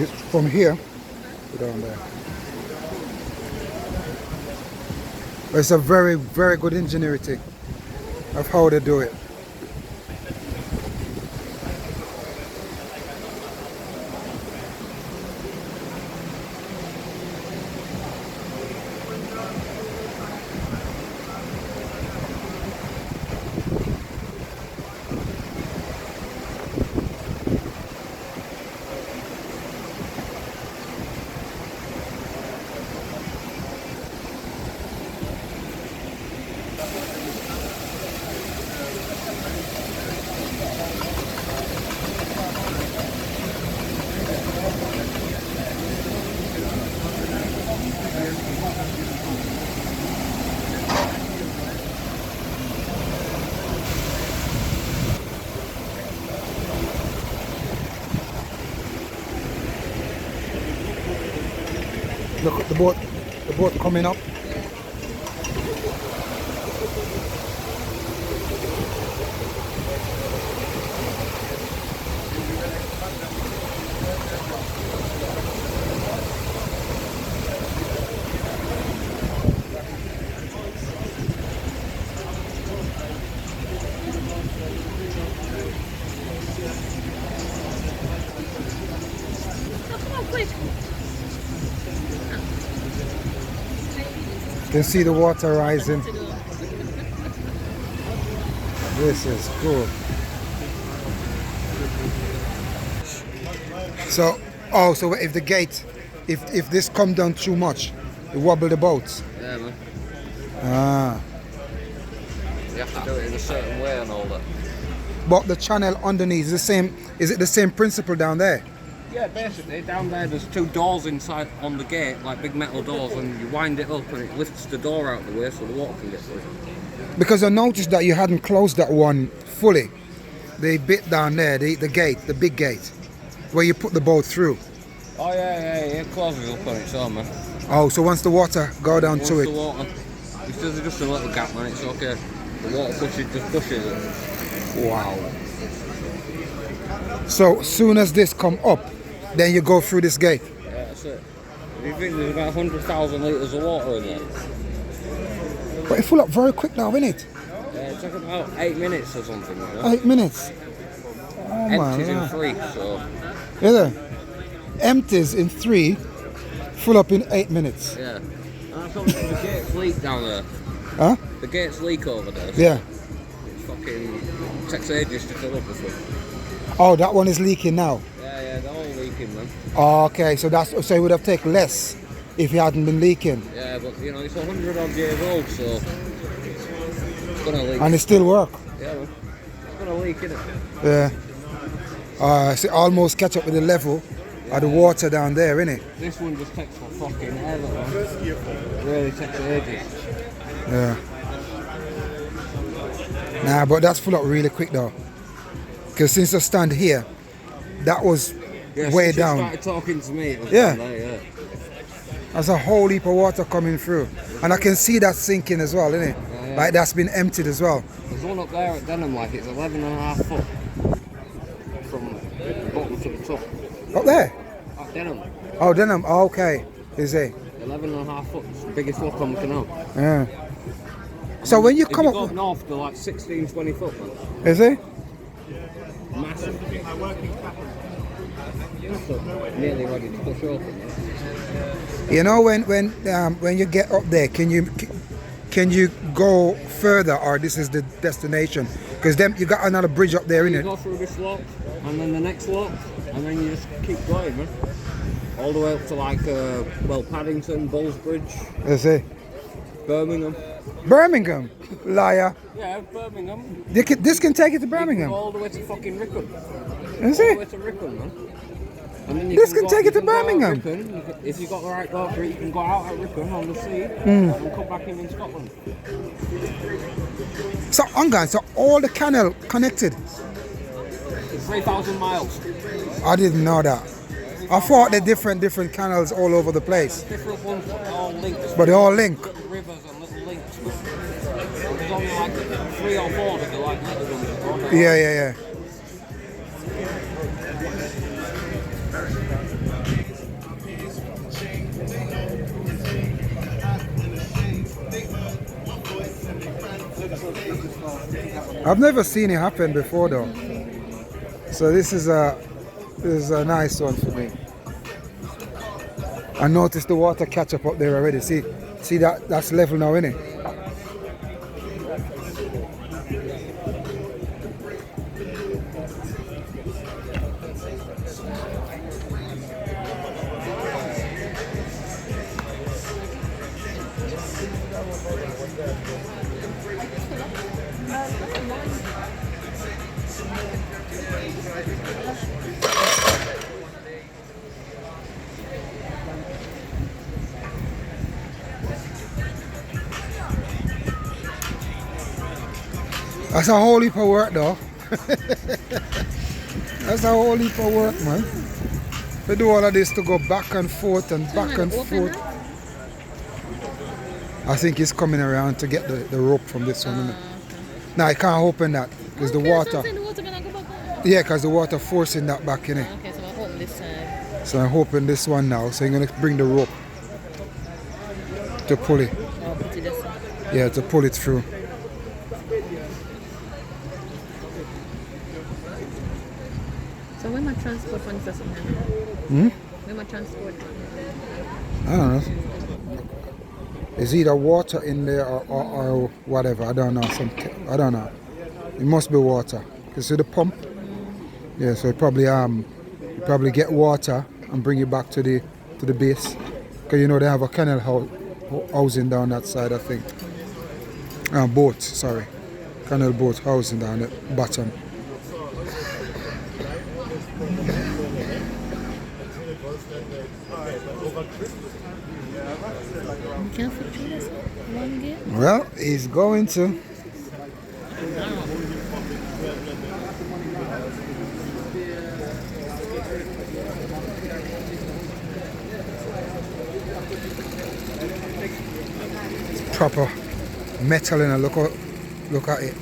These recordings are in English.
it's from here to down there. It's a very, very good ingenuity of how they do it. Look at the boat coming up. You can see the water rising. This is cool. So, oh, so if the gate, if this come down too much, it wobble the boats. Yeah, man. Ah. You have to do it in a certain way and all that. But the channel underneath is the same. Is it the same principle down there? Yeah, basically down there there's two doors inside on the gate, like big metal doors, and you wind it up and it lifts the door out of the way so the water can get through. Because I noticed that you hadn't closed that one fully. The bit down there, the gate, the big gate, where you put the boat through. Oh yeah, it closes up on its own, man. Oh, so once the water go down to it. The water, if there's just a little gap, man, it's okay. The water just pushes it. Wow. So as soon as this come up, then you go through this gate. Yeah, that's it. You think there's about 100,000 litres of water in there? But it full up very quick now, isn't it? Yeah, it took about 8 minutes or something. You know? 8 minutes. Oh Empties in man. 3, so. Is it? Empties in 3, full up in 8 minutes. Yeah. And that's obviously the gates leak down there. Huh? The gates leak over there. So Yeah. it fucking takes ages to fill up this one. Oh, that one is leaking now. Yeah, they're all leaking, man. Oh, okay, so it would have taken less if it hadn't been leaking. Yeah, but you know, it's 100 odd years old, so it's gonna leak. And it still work. Yeah, man. It's gonna leak, innit? Yeah. So it almost catch up with the level of the water down there, innit? This one just takes for fucking ever, man. It really takes ages. Yeah. Nah, but that's full up really quick though. Because since I stand here, that was way since down. You started talking to me, it was Yeah. down there, yeah. There's a whole heap of water coming through. And I can see that sinking as well, innit? Yeah. Like that's been emptied as well. There's one up there at Denham, like it's 11.5 foot from the bottom to the top. Up there? At Denham, Oh, Denham. Oh, okay. Is it? 11.5 foot. It's the biggest lock on the canal. Yeah. So when you If come you up, go up north, they're like 16, 20 foot, man. is it? Massive. Nearly ready to push open. You know when you get up there, can you go further, or this is the destination? Because then you got another bridge up there, You innit? go through this lock, and then the next lock, and then you just keep going, man. All the way up to like, Paddington, Bridge, Is it? Birmingham. Birmingham, liar. Yeah, Birmingham. This can take you to You can Birmingham. go all the way to fucking Rickham. Is All the it? way to Rickham, man. And then This can take you to go out Birmingham. Rickham. If you got the right boat for it, you can go out at Rickham on the sea and come back in Scotland. So, so all the canal connected. 3,000 miles. I didn't know that. I thought they're different canals all over the place, Different ones, but they're all linked. but they all link. Little rivers and little links. And there's only like 3 or 4 that are like little ones. Yeah. I've never seen it happen before though. So this is a nice one for me. I noticed the water catch up there already. See that's level now, isn't it? That's a whole heap of work though. That's a whole heap of work, man. We do all of this to go back and forth and back and forth. I think it's coming around to get the rope from this one. Isn't it? No, I can't open that because the water. Yeah, because the water forcing that back in it. Okay, so I'm hoping this time. So I'm hoping this one now. So I'm gonna bring the rope to pull it. Oh, put it this way. Yeah, to pull it through. So when my transport funds doesn't happen? When my transport I don't know. It's either water in there or whatever. I don't know. I don't know. It must be water. You see the pump? Yeah. So it probably you probably get water and bring it back to the base. Because you know they have a canal housing down that side. I think. Boat. Sorry. Canal boat housing down at the bottom. You can't fit through this one gate? Well, he's going to. It's proper metal in a look at it.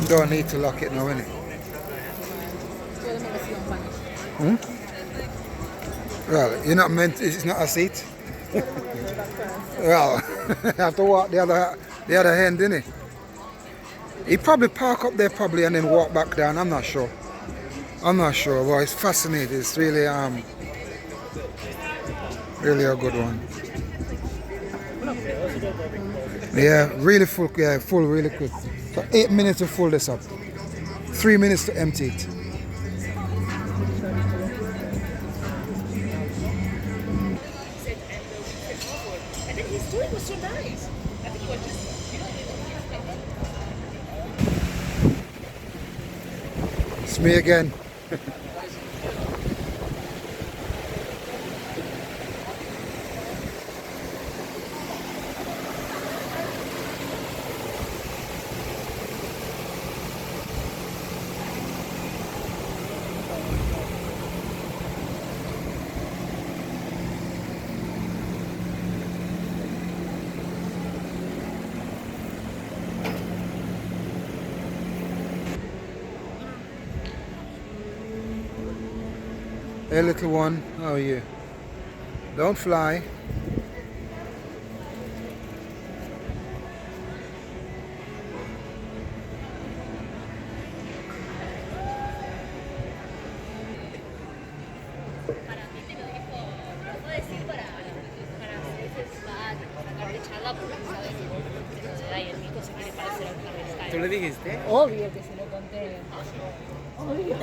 You don't need to lock it now, innit? Well, you're not meant. It's not a seat. Well, you have to walk the other hand, innit? He probably park up there probably and then walk back down. I'm not sure. But it's fascinating. It's really really a good one. Yeah, really full. Yeah, full really quick. So 8 minutes to fill this up. 3 minutes to empty it. And then his story was so nice. I think he was just, It's me again. Hey little one, how are you? Don't fly. ¿Tú le dijiste? Obvio que se lo conté. Obvio.